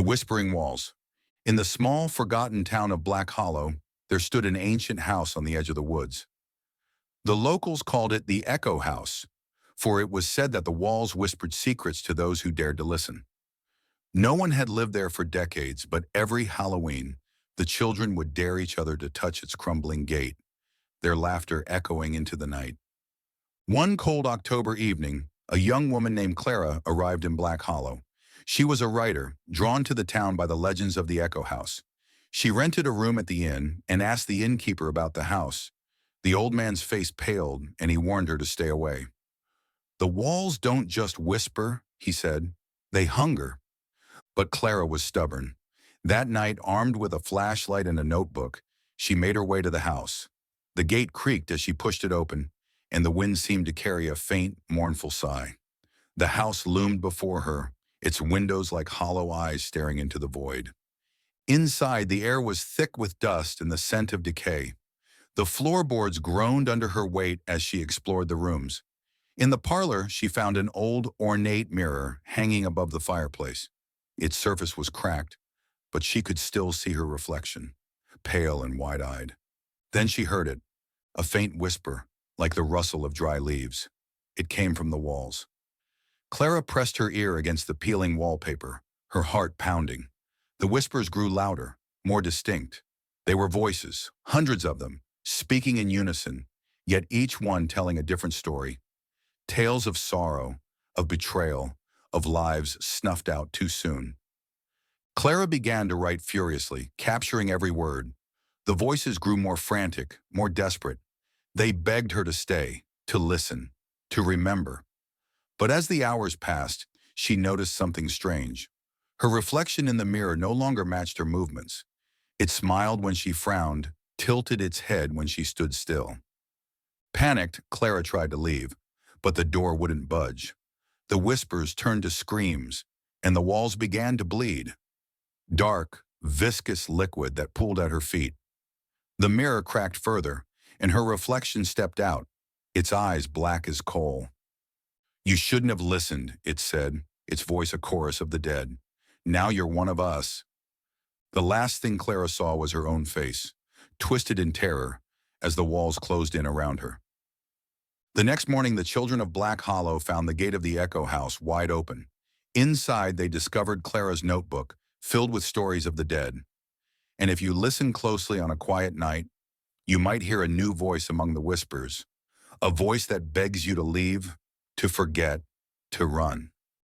The Whispering Walls. In the small, forgotten town of Black Hollow, there stood an ancient house on the edge of the woods. The locals called it the Echo House, for it was said that the walls whispered secrets to those who dared to listen. No one had lived there for decades, but every Halloween, the children would dare each other to touch its crumbling gate, their laughter echoing into the night. One cold October evening, a young woman named Clara arrived in Black Hollow. She was a writer, drawn to the town by the legends of the Echo House. She rented a room at the inn and asked the innkeeper about the house. The old man's face paled, and he warned her to stay away. "The walls don't just whisper," he said. "They hunger." But Clara was stubborn. That night, armed with a flashlight and a notebook, she made her way to the house. The gate creaked as she pushed it open, and the wind seemed to carry a faint, mournful sigh. The house loomed before her, its windows like hollow eyes staring into the void. Inside, the air was thick with dust and the scent of decay. The floorboards groaned under her weight as she explored the rooms. In the parlor, she found an old, ornate mirror hanging above the fireplace. Its surface was cracked, but she could still see her reflection, pale and wide-eyed. Then she heard it, a faint whisper, like the rustle of dry leaves. It came from the walls. Clara pressed her ear against the peeling wallpaper, her heart pounding. The whispers grew louder, more distinct. They were voices, hundreds of them, speaking in unison, yet each one telling a different story. Tales of sorrow, of betrayal, of lives snuffed out too soon. Clara began to write furiously, capturing every word. The voices grew more frantic, more desperate. They begged her to stay, to listen, to remember. But as the hours passed, she noticed something strange. Her reflection in the mirror no longer matched her movements. It smiled when she frowned, tilted its head when she stood still. Panicked, Clara tried to leave, but the door wouldn't budge. The whispers turned to screams, and the walls began to bleed. Dark, viscous liquid that pooled at her feet. The mirror cracked further, and her reflection stepped out, its eyes black as coal. "You shouldn't have listened," it said, its voice a chorus of the dead. "Now you're one of us." The last thing Clara saw was her own face, twisted in terror, as the walls closed in around her. The next morning, the children of Black Hollow found the gate of the Echo House wide open. Inside, they discovered Clara's notebook, filled with stories of the dead. And if you listen closely on a quiet night, you might hear a new voice among the whispers, a voice that begs you to leave, to forget, to run.